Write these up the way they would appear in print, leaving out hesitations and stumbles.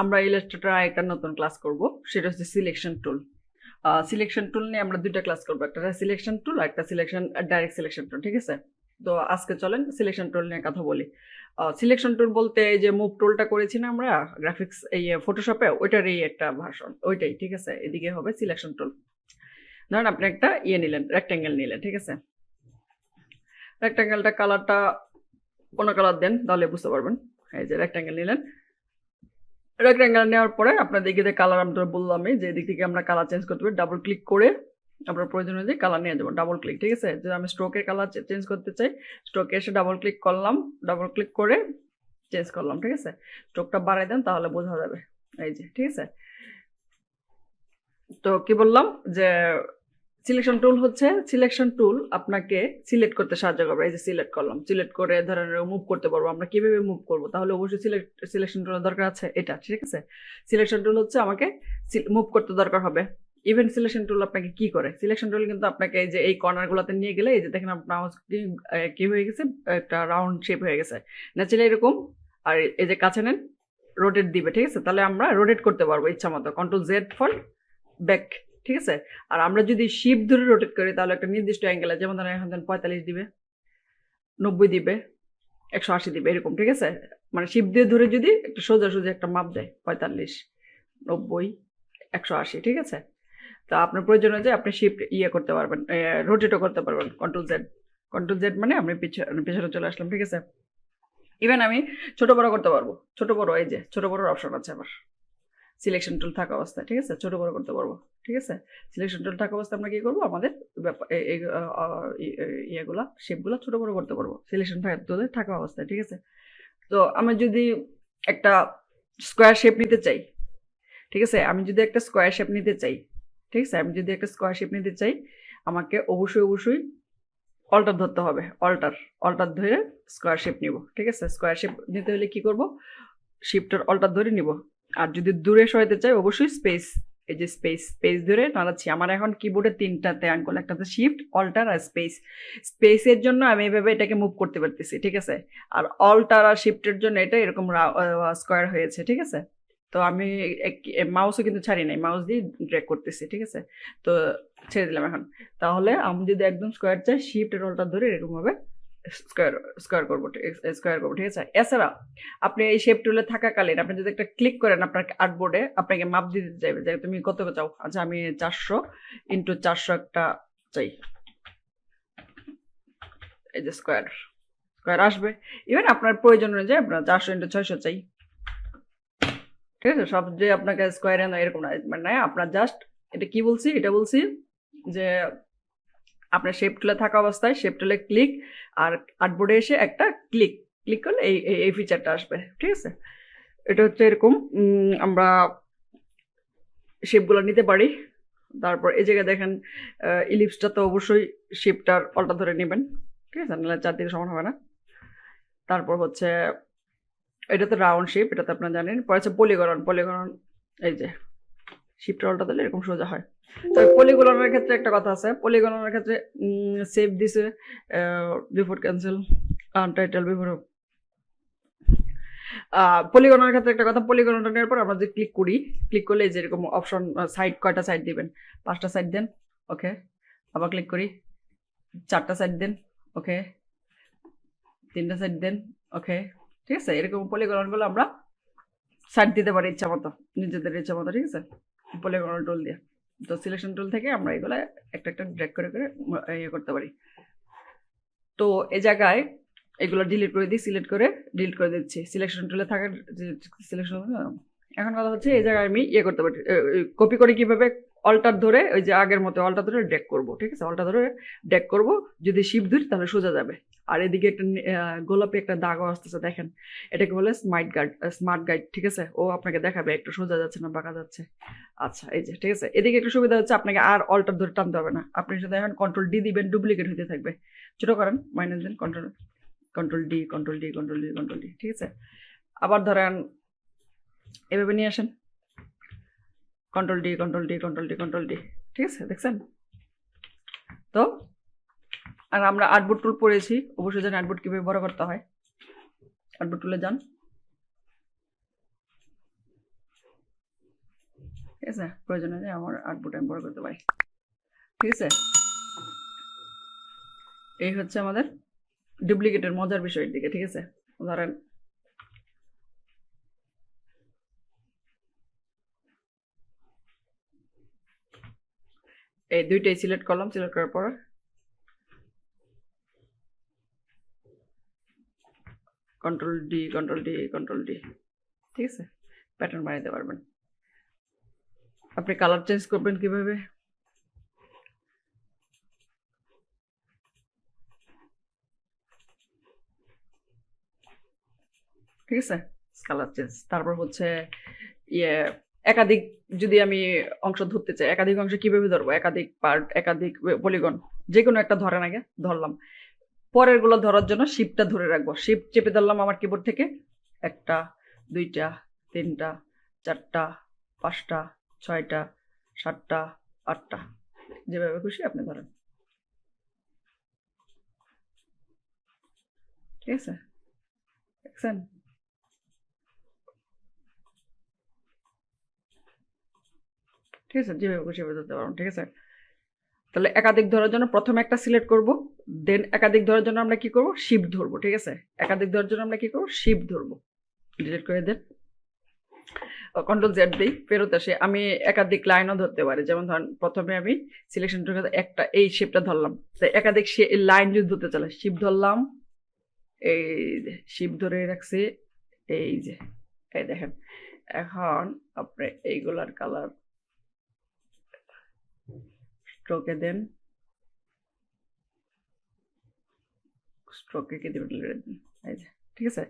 আমরা ইলাস্ট্রেটর একটা নতুন ক্লাস করব, সেটা হচ্ছে সিলেকশন টুল। সিলেকশন টুল নিয়ে আমরা দুইটা ক্লাস করবো, একটা সিলেকশন টুল আর একটা সিলেকশন ডাইরেক্ট সিলেকশন টুল, ঠিক আছে? তো আজকে চলেন সিলেকশন টুল নিয়ে কথা বলি। সিলেকশন টুল বলতে এই যে মুভ টুলটা করেছি না আমরা গ্রাফিক্স এই ফটোশপে, ওইটারই একটা ভার্সন, ওইটাই, ঠিক আছে? এদিকে হবে সিলেকশন টুল। ধরেন আপনি একটা নিলেন, রেক্ট্যাঙ্গেল নিলেন, ঠিক আছে? রেক্ট্যাঙ্গেলটা কালারটা কোনো কালার দেন তাহলে বুঝতে পারবেন। এই যে রেক্ট্যাঙ্গেল নিলেন, রেক্ট্যাঙ্গেল নেওয়ার পরে আপনার দিকে কালার আমরা বললামই যে এদিক থেকে আমরা কালার চেঞ্জ করতে পারি, ডাবল ক্লিক করে আপনার প্রয়োজন অনুযায়ী কালার নিয়ে যাবো, ডাবল ক্লিক, ঠিক আছে? যদি আমি স্ট্রোকের কালার চেঞ্জ করতে চাই, স্ট্রোকে এসে ডাবল ক্লিক করলাম, ডাবল ক্লিক করে চেঞ্জ করলাম, ঠিক আছে? স্ট্রোকটা বাড়াই দেন তাহলে বোঝা যাবে। এই যে, ঠিক আছে? তো কি বললাম যে সিলেকশন টুল হচ্ছে, সিলেকশন টুল আপনাকে সিলেক্ট করতে সাহায্য করবে। এই যে সিলেক্ট করলাম, সিলেক্ট করে ধরেন মুভ করতে পারবো। আমরা কিভাবে মুভ করবো? তাহলে অবশ্যই সিলেকশন টুলের দরকার আছে, এটা, ঠিক আছে? সিলেকশন টুল হচ্ছে আমাকে মুভ করতে দরকার হবে। ইভেন সিলেকশন টুল আপনাকে কি করে? সিলেকশন টুল কিন্তু আপনাকে এই যে এই কর্নার গুলাতে নিয়ে গেলে, এই যে দেখেন আপনার কি হয়ে গেছে, একটা রাউন্ড শেপ হয়ে গেছে, ন্যাচারালি এরকম। আর এই যে কাছে নেন, রোটেট দিবে, ঠিক আছে? তাহলে আমরা রোটেট করতে পারবো ইচ্ছা মতো, কন্ট্রোল জেড ফর ব্যাক, ঠিক আছে? আর আমরা যদি শিফট ধরে রোটেট করি তাহলে একটা নির্দিষ্ট অ্যাঙ্গেলে, যেমন ধরেন এখন 45 দিবে, 90 দিবে, 180 দিবে, এরকম, ঠিক আছে? মানে শিফট দিয়ে ধরে যদি একটা সোজা সোজা একটা মাপ দেয়, 45, 90, 180, ঠিক আছে? তা আপনার প্রয়োজন অনুযায়ী আপনি শিফট করতে পারবেন, রোটেটও করতে পারবেন, কন্ট্রোল জেড। কন্ট্রোল জেড মানে আমি পিছনে চলে আসলাম, ঠিক আছে? ইভেন আমি ছোট বড় করতে পারবো, ছোট বড়, এই যে ছোট বড় অপশন আছে আবার সিলেকশন টুল থাকা অবস্থায়, ঠিক আছে? ছোট বড় করতে পারবো, ঠিক আছে? সিলেকশন টুল থাকা অবস্থায় আমরা কি করবো? আমাদের ইয়েগুলা শেপগুলা ছোট বড় করতে পারবো সিলেকশন টুলে থাকা অবস্থায়, ঠিক আছে? তো আমি যদি একটা স্কোয়ার শেপ নিতে চাই, ঠিক আছে? আমি যদি একটা স্কোয়ার শেপ নিতে চাই, ঠিক আছে? আমি যদি একটা স্কোয়ার শেপ নিতে চাই, আমাকে অবশ্যই অল্টার ধরতে হবে, অল্টার ধরে স্কোয়ার শেপ নিব, ঠিক আছে? স্কোয়ার শেপ নিতে হলে কি করব? শিফটের অল্টার ধরে নিব। আর যদি দূরে সরাতে চাই অবশ্যই স্পেস, এই যে স্পেস ধরে নাড়াচ্ছি। আমার এখন কিবোর্ডে তিনটাতে আঙ্গুল, একটাতে শিফট, অল্টার আর স্পেসের জন্য আমি এইভাবে এটাকে মুভ করতে পারতেছি, ঠিক আছে? আর অল্টার আর শিফটের জন্য এটা এরকম স্কোয়ার হয়েছে, ঠিক আছে? তো আমি মাউসও কিন্তু ছাড়ি নাই, মাউস দিয়ে ড্র্যাগ করতেছি, ঠিক আছে? তো ছেড়ে দিলাম এখন। তাহলে আমি যদি একদম স্কোয়ার চাই, শিফট এর অল্টার ধরে এরকম ভাবে স্কোয়ার স্কোয়ার করবো, ঠিক আছে? এছাড়া আপনি এই শেপ টুলে থাকাকালীন আপনি যদি একটা ক্লিক করেন আপনার আর্টবোর্ডে, আপনাকে মাপ দিতে চাইবে যে তুমি কত চাও। আচ্ছা, আমি 400x400 একটা চাই, এই যে স্কোয়ার আসবে। ইভেন আপনার প্রয়োজন অনুযায়ী আপনার 400x600 চাই, ঠিক আছে? সব যে আপনাকে স্কোয়ারে না এরকম না, মানে আপনার জাস্ট এটা কি বলছি, এটা বলছি যে আপনার শেপ টুলে থাকা অবস্থায় শেপ টুলে ক্লিক, আর আর্টবোর্ডে এসে একটা ক্লিক করলে এই ফিচারটা আসবে, ঠিক আছে? এটা হচ্ছে এরকম আমরা শেপগুলো নিতে পারি। তারপর এই জায়গায় দেখেন ইলিপসটা তো অবশ্যই শেপটার অল্টা ধরে নেবেন, ঠিক আছে? নাহলে চারদিকে সমান হবে না। তারপর হচ্ছে এটা তো রাউন্ড শেপ, এটা তো আপনারা জানেন। পরে হচ্ছে পলিগন, এই যে শিফটের অল্টা দিলে এরকম সোজা হয়। তো পলিগনের ক্ষেত্রে একটা কথা আছে, পলিগনের ক্ষেত্রে সেভ দিছে বিফোর ক্যান্সেল আনটাইটেল বিফোর। পলিগনের ক্ষেত্রে একটা কথা, পলিগনটা নেওয়ার পর আমরা যদি ক্লিক করলে যে এরকম অপশন, সাইড কয়টা সাইড দিবেন? 5টা সাইড দেন, ওকে। আবার ক্লিক করি, 4টা সাইড দেন, ওকে। 3টা সাইড দেন, ওকে, ঠিক আছে? এরকম পলিগনগুলো আমরা সাইড দিতে পারি ইচ্ছা মতো, নিজেদের ইচ্ছা মতো, ঠিক আছে? পলিগন টুল দিয়ে। তো সিলেকশন টুল থেকে আমরা এগুলো একটা ড্র্যাগ করে ইয়ে করতে পারি। তো এই জায়গায় এগুলো ডিলিট করে দিই, সিলেক্ট করে ডিলিট করে দিচ্ছি সিলেকশন টুলে থাকা সিলেকশন। এখন কথা হচ্ছে এই জায়গায় আমি ইয়ে করতে পারি, কপি করে কিভাবে? অল্টার ধরে ওই যে আগের মতো অল্টার ধরে ড্র্যাগ করবো, ঠিক আছে? অল্টার ধরে ড্র্যাগ করবো, যদি শিফট ধরি তাহলে সোজা যাবে। আর এদিকে একটা গোলাপি একটা দাগও আসতেছে, দেখেন, এটাকে বলে স্মার্ট গাইড, ঠিক আছে? ও আপনাকে দেখাবে একটু সোজা যাচ্ছে না বাঁকা যাচ্ছে। আচ্ছা, এই যে, ঠিক আছে? এদিকে একটু সুবিধা হচ্ছে আপনাকে আর অল্টার ধরে টানতে হবে না, আপনি শুধু এখন কন্ট্রোল ডি দিবেন, ডুপ্লিকেট হতে থাকবে। ছোট করেন, মাইনাস দেন, কন্ট্রোল ডি, ঠিক আছে? আবার ধরেন এভাবে নিয়ে আসেন, কন্ট্রোল ডি, ঠিক আছে? দেখছেন তো? আর আমরা আর্টবোর্ড টুল পড়েছি, অবশ্যই জানেন আর্টবোর্ড কিভাবে বড় করতে হয়। আর্টবোর্ড টুলে যান, ঠিক আছে, প্রয়োজন হলে আমার আউটপুট আমি বড় করতে পারি। ঠিক আছে, এই হচ্ছে আমাদের ডুপ্লিকেটের মজার বিষয়ের দিকে। ঠিক আছে, ধরেন এই দুইটাই সিলেক্ট করলাম, সিলেক্ট করার পর control D, control D, control D. ঠিক আছে, প্যাটার্ন বানাইতে পারবেন। আপনি কালার চেঞ্জ করবেন কিভাবে? ঠিক আছে, কালার চেঞ্জ। তারপর হচ্ছে ইয়ে একাধিক, যদি আমি অংশ ধরতে চাই, একাধিক অংশ কিভাবে ধরবো? একাধিক পার্ট, একাধিক পলিগন, যে কোনো একটা ধরেন, আগে ধরলাম। পরের গুলো ধরার জন্য শিফটটা ধরে রাখবো, শিফট চেপে ধরলাম আমার কিবোর্ড থেকে। একটা, দুইটা, তিনটা, চারটা, পাঁচটা, ছয়টা, সাতটা, আটটা, যেভাবে খুশি আপনি ধরেন। ঠিক আছে, দেখছেন? ঠিক আছে, যেভাবে খুশি সেভাবে ধরতে পারবেন। ঠিক আছে, তাহলে একাধিক ধরার জন্য প্রথমে একটা সিলেক্ট করব, দেন একাধিক ধরার জন্য আমরা কি করব? শিফট ধরবো। ঠিক আছে, একাধিক ধরার জন্য আমরা কি করব? শিফট ধরবো। ডিলিট করে দেন, কন্ট্রোল জেড দিই, ফেরত আসে। আমি একাধিক লাইনও ধরতে পারি, যেমন ধরেন প্রথমে আমি সিলেকশন একটা এই শেপটা ধরলাম, একাধিক লাইন যদি ধরতে চাই শিফট ধরলাম, এই শিফট ধরে রাখছি, এই যে এই দেখেন। এখন আপনি এইগুলার কালার স্ট্রোকে দেন, স্ট্রোকে কে দেবেন, এই যে। ঠিক আছে,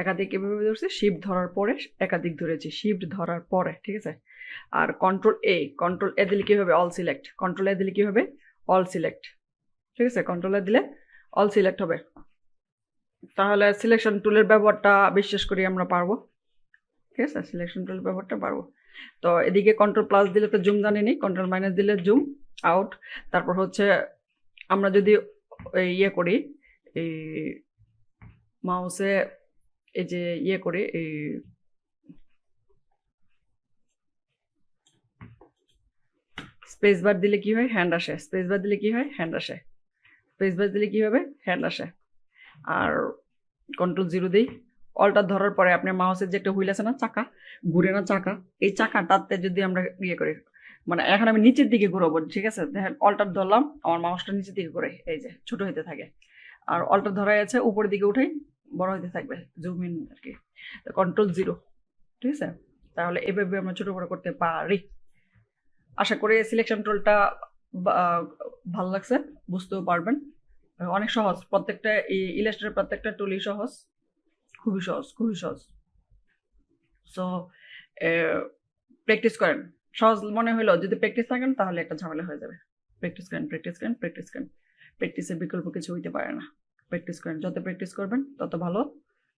একাধিক এভাবে ধরছি, শিফট ধরার পরে একাধিক ধরেছি, শিফট ধরার পরে। ঠিক আছে, আর কন্ট্রোল এ, কন্ট্রোল এ দিলে কি হবে? All select. কন্ট্রোল এ দিলে কি হবে? All select. ঠিক আছে, কন্ট্রোল এ দিলে অল সিলেক্ট হবে। তাহলে সিলেকশন টুলের ব্যবহারটা বিশ্বাস করি আমরা পারবো। ঠিক আছে, সিলেকশন টুলের ব্যবহারটা পারবো। তো এদিকে কন্ট্রোল প্লাস দিলে তো জুম জানি নি, কন্ট্রোল মাইনাস দিলে জুম আউট। তারপর হচ্ছে আমরা যদি ইয়ে করি, এই মাউসে এই যে ইয়ে করি, এই স্পেস বার দিলে কি হয়? হ্যান্ড আসে। স্পেস বার দিলে কি হয়? হ্যান্ড আসে। স্পেস বার দিলে কি হবে? হ্যান্ড আসে। আর কন্ট্রোল জিরো দিই, অলটার ধরার পরে আপনার মাউসের যে একটা হুইল আছে না, চাকা, ঘুরে না চাকা, এই চাকাটাতে যদি আমরা ইয়ে করি, মানে এখন আমি নিচের দিকে ঘুরাবো। ঠিক আছে, দেখেন অলটার ধরলাম, আমার মাউসটা নিচের দিকে ঘুরে, এই যে ছোট হইতে থাকে। আর অলটার ধরাই আছে, উপরের দিকে উঠেই বড় হইতে থাকবে, জুম ইন আর কি। Control zero. ঠিক আছে, তাহলে এভাবে আমরা ছোট বড় করতে পারি। আশা করি সিলেকশন টুলটা ভালো লাগছে, বুঝতেও পারবেন। অনেক সহজ, প্রত্যেকটা ইলাস্ট্রেটর প্রত্যেকটা টুলই সহজ, খুবই সহজ, খুবই সহজ। সো প্র্যাকটিস করেন। সহজ মনে হলো, যদি প্র্যাকটিস থাকেন তাহলে একটা ঝামেলা হয়ে যাবে। প্র্যাকটিস করেন, প্র্যাকটিস করেন, প্র্যাকটিস করেন। প্র্যাকটিসের বিকল্প কিছু হইতে পারে না। প্র্যাকটিস করেন, যত প্র্যাকটিস করবেন তত ভালো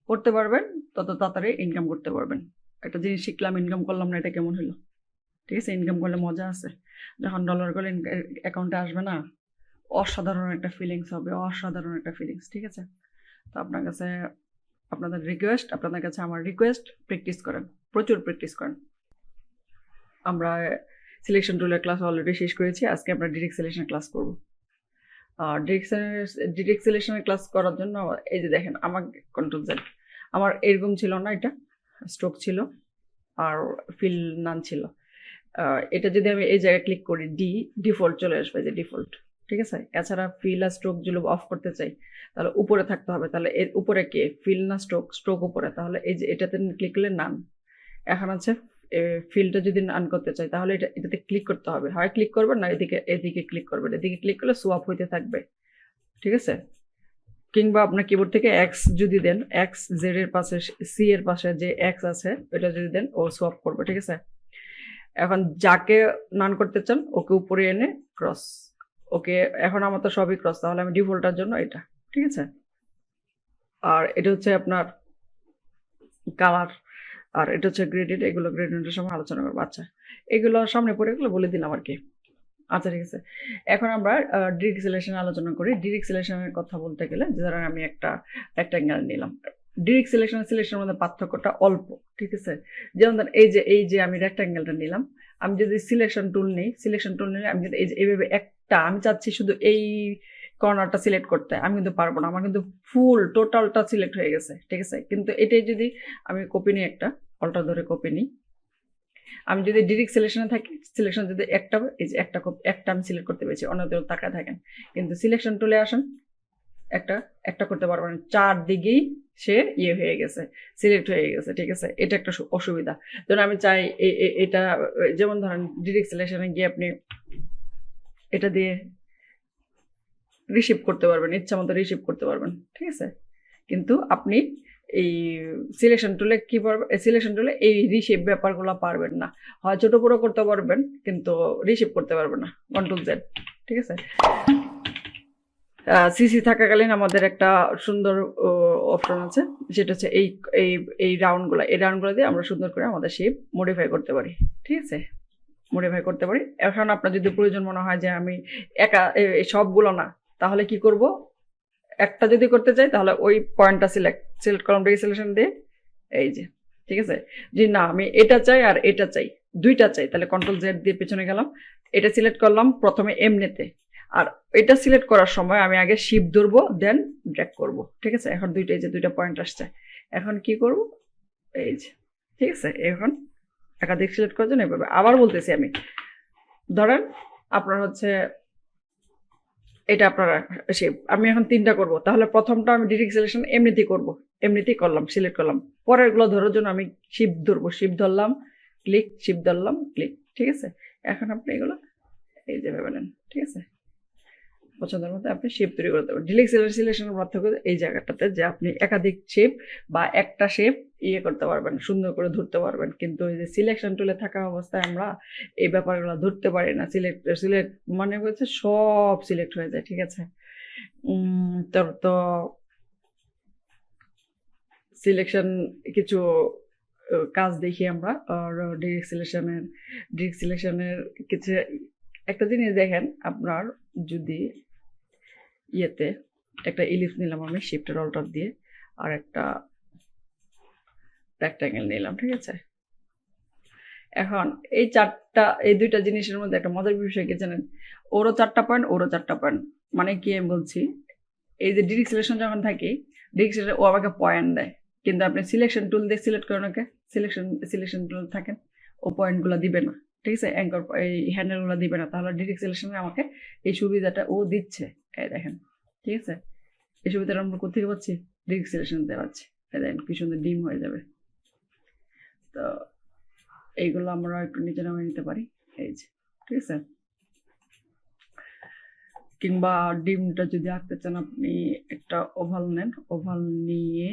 করতে পারবেন, তত তাড়াতাড়ি ইনকাম করতে পারবেন। একটা জিনিস শিখলাম, ইনকাম করলাম না, এটা কেমন হলো? ঠিক আছে, ইনকাম করলে মজা আছে। যখন ডলার করলে অ্যাকাউন্টে আসবে না, অসাধারণ একটা ফিলিংস হবে, অসাধারণ একটা ফিলিংস। ঠিক আছে, তো আপনার কাছে আপনাদের রিকোয়েস্ট, আপনাদের কাছে আমার রিকোয়েস্ট, প্র্যাকটিস করেন, প্রচুর প্র্যাকটিস করেন। আমরা সিলেকশন টুলের ক্লাস অলরেডি শেষ করেছি, আজকে আমরা ডিরেক্ট সিলেকশনের ক্লাস করব। আর ডিরেক্ট সিলেকশনের ক্লাস করার জন্য এই যে দেখেন, আমার কন্ট্রোল জেড, আমার এরকম ছিল না, এটা স্ট্রোক ছিল আর ফিল নান ছিল। এটা যদি আমি এই জায়গায় ক্লিক করি, ডিফল্ট চলে আসবে, যে ডিফল্ট। ঠিক আছে, এছাড়া ফিল আর স্ট্রোক যদি অফ করতে চাই তাহলে উপরে থাকতে হবে। তাহলে এর উপরে কে? ফিল না স্ট্রোক? স্ট্রোক উপরে, তাহলে এই যে এটাতে ক্লিক করলে নান। এখন আছে ফিলটা যদি নান করতে চাই তাহলে এটাতে ক্লিক করতে হবে, হয় ক্লিক করবেন না এদিকে ক্লিক করবেন, এদিকে ক্লিক করলে সোয়াপ হইতে থাকবে। ঠিক আছে, কিংবা আপনার কিবোর্ড থেকে এক্স যদি দেন, এক্স জেড এর পাশে, সি এর পাশে যে এক্স আছে ওটা যদি দেন, ও সোয়াপ করবে। ঠিক আছে, এখন যাকে নান করতে চান ওকে উপরে এনে ক্রস, ওকে। এখন আমার তো সবই ক্রস, তাহলে আমি ডিফল্টার জন্য এটা। ঠিক আছে, আর এটা হচ্ছে আপনার কালার, আর এটা হচ্ছে গ্রেডেড। এগুলো গ্রেডেডের সময় আলোচনা করবো। আচ্ছা, এগুলো সামনে পড়ে এগুলো বলে দিলাম আর কি। আচ্ছা, ঠিক আছে, এখন আমরা ডিরেক্ট সিলেকশন আলোচনা করি। ডিরেক্ট সিলেকশনের কথা বলতে গেলে, ধরেন আমি একটা রেক্ট্যাঙ্গেল নিলাম, ডিরেক্ট সিলেকশন সিলেকশনের মধ্যে পার্থক্যটা অল্প, ঠিক আছে। যেমন ধরেন এই যে আমি রেক্ট্যাঙ্গেলটা নিলাম, আমি যদি সিলেকশন টুল নিই, সিলেকশন টুল নিলে আমি যদি এই যে এইভাবে একটা আমি চাচ্ছি শুধু এই কর্নারটা সিলেক্ট করতে, আমি কিন্তু পারবো না, আমার কিন্তু ফুল টোটালটা সিলেক্ট হয়ে গেছে, ঠিক আছে। কিন্তু এটাই যদি আমি কপি নিই, একটা অল্টার ধরে কপি নিই, আমি যদি ডিরেক্ট সিলেকশনে থাকি, সিলেকশন যদি একটা এই যে একটা আমি সিলেক্ট করতে পেরেছি, অন্যদের তাকায় থাকেন। কিন্তু সিলেকশন টুলে আসেন, একটা একটা করতে পারবেন, চারদিকেই সে ইয়ে হয়ে গেছে, সিলেক্ট হয়ে গেছে, ঠিক আছে। এটা একটা অসুবিধা। ধরুন আমি চাই এটা, যেমন ধরেন ডিরেক্ট সিলেকশনে গিয়ে আপনি এটা দিয়ে রিসিভ করতে পারবেন, ইচ্ছা মতো রিসিভ করতে পারবেন, ঠিক আছে। কিন্তু আপনি এই সিলেকশন টুলে কি পারবেন, সিলেকশন টুলে এই রিসিভ ব্যাপারগুলো পারবেন না। হয় ছোট বড় করতে পারবেন কিন্তু রিসিভ করতে পারবেন না, কন্ট্রোল জেড, ঠিক আছে। সিসি থাকাকালীন আমাদের একটা সুন্দর অপশন আছে, সেটা হচ্ছে এই এই এই রাউন্ডগুলো দিয়ে আমরা সুন্দর করে আমাদের শেপ মডিফাই করতে পারি, ঠিক আছে। মডিফাই করতে পারি। এখন আপনার যদি প্রয়োজন মনে হয় যে আমি একা সবগুলো না, তাহলে কি করব, একটা যদি করতে চাই তাহলে ওই পয়েন্টটা সিলেক্ট করলাম, সিলেকশন দিয়ে এই যে, ঠিক আছে। যে না আমি এটা চাই আর এটা চাই, দুইটা চাই, তাহলে কন্ট্রোল জেড দিয়ে পেছনে গেলাম, এটা সিলেক্ট করলাম প্রথমে এমনিতে, আর এটা সিলেক্ট করার সময় আমি আগে শিফট ধরবো, দেন ড্র্যাগ করব, ঠিক আছে। এখন দুইটাই যে দুইটা পয়েন্ট আসছে, এখন কি করব, এই যে, ঠিক আছে। এখন একাধিক সিলেক্ট করার জন্য এভাবে আবার বলতেছি আমি, ধরেন আপনার হচ্ছে এটা আপনার শেপ, আমি এখন তিনটা করব, তাহলে প্রথমটা আমি ডিরেক্ট সিলেকশন এমনিতেই করব, এমনিতেই করলাম, সিলেক্ট করলাম। পরেরগুলো ধরার জন্য আমি শিফট ধরবো, শিফট ধরলাম ক্লিক, শিফট ধরলাম ক্লিক, ঠিক আছে। এখন আপনি এগুলো এই যে ভেবে নেন, ঠিক আছে। পছন্দের মতো আপনি শেপ তৈরি করতে পারবেন। ডিরেক্ট সিলেকশনের পার্থক্য এই জায়গাটাতে যে আপনি একাধিক শেপ বা একটা শেপ ইয়ে করতে পারবেন, সুন্দর করে ধরতে পারবেন। কিন্তু এই যে সিলেকশন টুলে থাকা অবস্থায় আমরা এই ব্যাপারগুলো ধরতে পারি না। সিলেক্ট মানে হচ্ছে সব সিলেক্ট হয়ে যায়, ঠিক আছে। তো সিলেকশন কিছু কাজ দেখি আমরা, আর ডিরেক্ট সিলেকশনের কিছু একটা জিনিস দেখেন, আপনার যদি ইয়েতে একটা ইলিপস নিলাম আমি শিফটের অল্টার দিয়ে, আর একটা রেক্ট্যাঙ্গেল নিলাম, ঠিক আছে। এখন এই দুইটা জিনিসের মধ্যে একটা মজার বিষয় কি জানেন, ওরও চারটা পয়েন্ট, ওরও চারটা পয়েন্ট। মানে কি আমি বলছি, এই যে ডিরেক্ট সিলেকশন যখন থাকি, ডিরেক্ট সিলেকশন ও আমাকে পয়েন্ট দেয়, কিন্তু আপনি সিলেকশন টুল দিয়ে সিলেক্ট করেন ওকে, সিলেকশন টুল থাকেন, ও পয়েন্টগুলো দিবে না, ঠিক আছে, অ্যাঙ্কর এই হ্যান্ডেলগুলো দিবে না। তাহলে ডিরেক্ট সিলেকশনে আমাকে এই সুবিধাটা ও দিচ্ছে, এই দেখেন, ঠিক আছে। এই সুবিধাটা আমরা কোথেকে পাচ্ছি, ডিরেক্ট সিলেকশন দিয়ে পাচ্ছি, এই দেখেন কি সুন্দর ডিম হয়ে যাবে। তো এইগুলো আমরা একটু নিচে নামিয়ে নিতে পারি, এই যে, ঠিক আছে। কিংবা ডিমটা যদি আঁকতে চান, আপনি একটা ওভাল নেন, ওভাল নিয়ে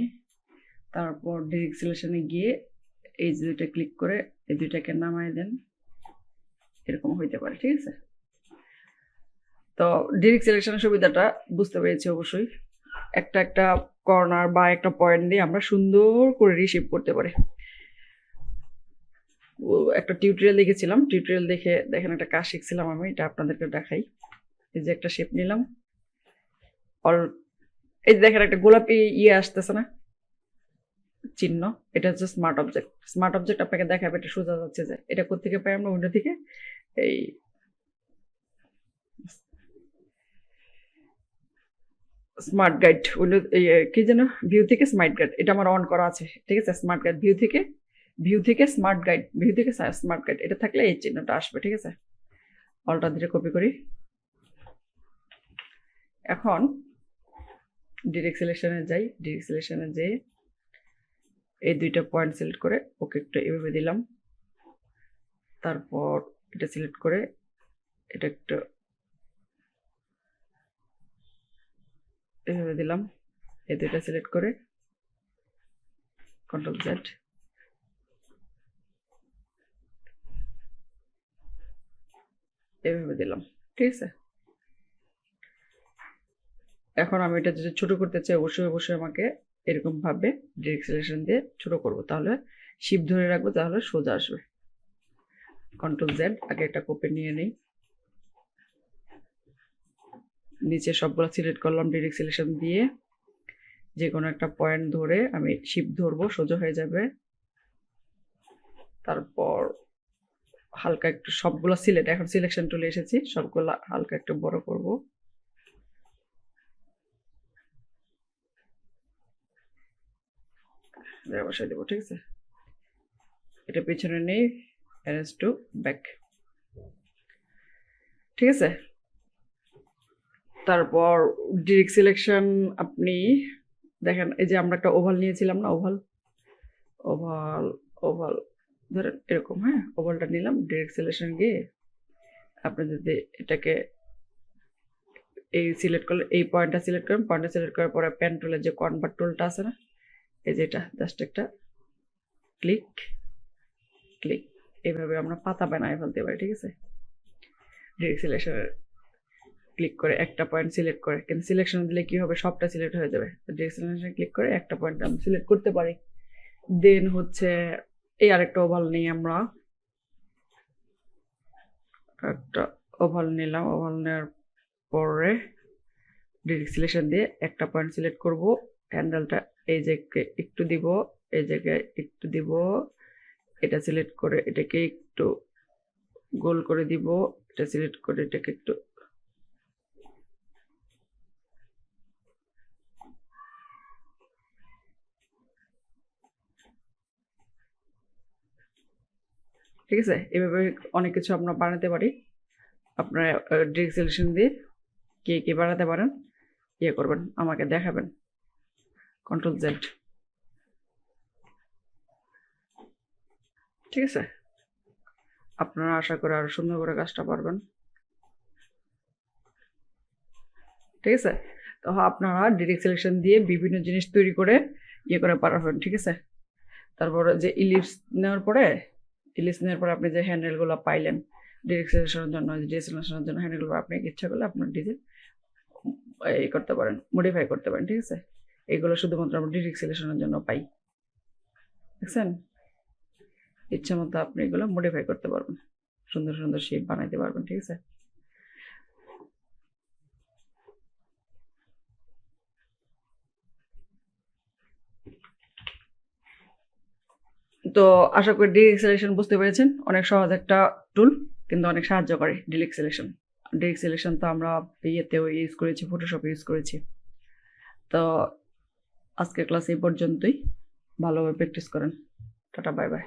তারপর ডিরেক্ট সিলেকশনে গিয়ে এই যে দুইটা ক্লিক করে এই দুইটাকে নামাই দেন, এরকম হইতে পারে, ঠিক আছে। তো ডিরেক্ট সিলেকশনের সুবিধাটা বুঝতে পেরেছি অবশ্যই। একটা কর্নার বা একটা পয়েন্ট দিয়ে আমরা সুন্দর করে রিশেপ করতে পারি। একটা টিউটোরিয়াল দেখেছিলাম, টিউটোরিয়াল দেখে দেখেন একটা কাজ শিখছিলাম আমি, এটা আপনাদেরকে দেখাই। এই যে একটা শেপ নিলাম, এই দেখেন একটা গোলাপি ইয়ে আসতেছে না চিহ্ন, এটা হচ্ছে স্মার্ট অবজেক্ট। স্মার্ট অবজেক্ট আপনাকে দেখাবে, এটা সোজা যাচ্ছে যে এটা কোথেকে পাই আমরা, উইন্ডো থেকে, এই স্মার্ট গাইড উইন্ডো, কি যেন ভিউ থেকে স্মার্ট গাইড, এটা আমার অন করা আছে, ঠিক আছে। স্মার্ট গাইড ভিউ থেকে স্মার্ট গাইড, ভিউ থেকে স্মার্ট গাইড, এটা থাকলে এই চিহ্নটা আসবে, ঠিক আছে। অলটা ধীরে কপি করি। এখন ডিরেক্ট সিলেকশনে যাই, ডিরেক্ট সিলেকশনে যেয়ে এই দুইটা পয়েন্ট সিলেক্ট করে ওকে একটু এভাবে দিলাম, তারপর এটা সিলেক্ট করে এটা একটু এভাবে দিলাম, এই দুইটা সিলেক্ট করে কন্ট্রোল জেড, এভাবে দিলাম, ঠিক আছে। এখন আমি এটা যদি ছোট করতে চাই, অবশ্যই আমাকে এরকম ভাবে ডিরেক্ট সিলেকশন দিয়ে ছোট করব, তাহলে শিফট ধরে রাখবো, তাহলে সোজা আসবে। কন্ট্রোল জেড, আগে একটা কপি নিয়ে নেই, নিচে সবগুলো সিলেক্ট করলাম ডিরেক্ট সিলেকশন দিয়ে, যে কোনো একটা পয়েন্ট ধরে আমি শিপ ধরবো, সোজা হয়ে যাবে। তারপর হালকা একটু সবগুলো সিলেক্ট, এখন সিলেকশন টুলে এসেছি, সবগুলো হালকা একটু বড় করব। বসাই দেবো, ঠিক আছে। এটা পিছনে নেই, অ্যারেঞ্জ টু ব্যাক, ঠিক আছে। তারপর ডিরেক্ট সিলেকশন আপনি দেখেন, এই যে আমরা একটা ওভাল নিয়েছিলাম না, ওভাল ওভাল ওভাল ধরেন এরকম, হ্যাঁ, ওভালটা নিলাম। ডিরেক্ট সিলেকশন গিয়ে আপনি যদি এটাকে এই সিলেক্ট করলে, এই পয়েন্টটা সিলেক্ট করেন, পয়েন্টটা সিলেক্ট করার পরে পেন টুলের যে কনভার্ট টুলটা আছে না, এই যেটা জাস্ট একটা ক্লিক ক্লিক, এইভাবে আমরা পাতা বানায় ফেলতে পারি, ঠিক আছে। ডিরেক্ট সিলেকশনের ক্লিক করে একটা পয়েন্ট সিলেক্ট করে, কিন্তু সিলেকশন দিলে কি হবে, সবটা সিলেক্ট হয়ে যাবে। ডিরেক্ট সিলেকশন ক্লিক করে একটা পয়েন্ট আমি সিলেক্ট করতে পারি। দেন হচ্ছে এই আরেকটা ওভাল নিই, আমরা একটা ওভাল নিলাম। ওভাল নেওয়ার পরে ডিরেক্ট সিলেকশন দিয়ে একটা পয়েন্ট সিলেক্ট করব, হ্যান্ডেলটা এই জায়গায় একটু দিব, এই জায়গায় একটু দিব, এটা সিলেক্ট করে এটাকে একটু গোল করে দিব, এটা সিলেক্ট করে এটাকে একটু, ঠিক আছে। এভাবে অনেক কিছু আমরা বানাতে পারি। আপনারা ডিরেক্ট সিলেকশন দিয়ে কে কে বানাতে পারেন ইয়ে করবেন, আমাকে দেখাবেন। কন্ট্রোল জেড, ঠিক আছে। আপনারা আশা করে আরো সুন্দর করে কাজটা পারবেন, ঠিক আছে। তো আপনারা ডিরেক্ট সিলেকশন দিয়ে বিভিন্ন জিনিস তৈরি করে ইয়ে করে পারবেন, ঠিক আছে। তারপরে যে ইলিপস নেওয়ার পরে, ইলিপস নেওয়ার পরে আপনি যে হ্যান্ডেলগুলো পাইলেন ডিরেক্ট সিলেকশনের জন্য, ডিরেক্ট সিলেকশনের জন্য হ্যান্ডেলগুলো আপনি ইচ্ছা করলে আপনার ডিজাইন এই করতে পারেন, মডিফাই করতে পারেন, ঠিক আছে। এগুলো শুধুমাত্র আমরা ডিরেক্ট সিলেকশনের জন্য পাই, দেখছেন। ইচ্ছা মতো আপনি এগুলো মডিফাই করতে পারবেন, সুন্দর সুন্দর শেপ বানাইতে পারবেন, ঠিক আছে। তো আশা করি ডিরেক্ট সিলেকশন বুঝতে পেরেছেন, অনেক সহজ একটা টুল, কিন্তু অনেক সাহায্য করে ডিরেক্ট সিলেকশন। ডিরেক্ট সিলেকশন তো আমরা ইয়েতেও ইউজ করেছি, ফটোশপ ইউজ করেছি। তো আজকের ক্লাস এই পর্যন্তই, ভালোভাবে প্র্যাকটিস করেন। Tata, bye bye.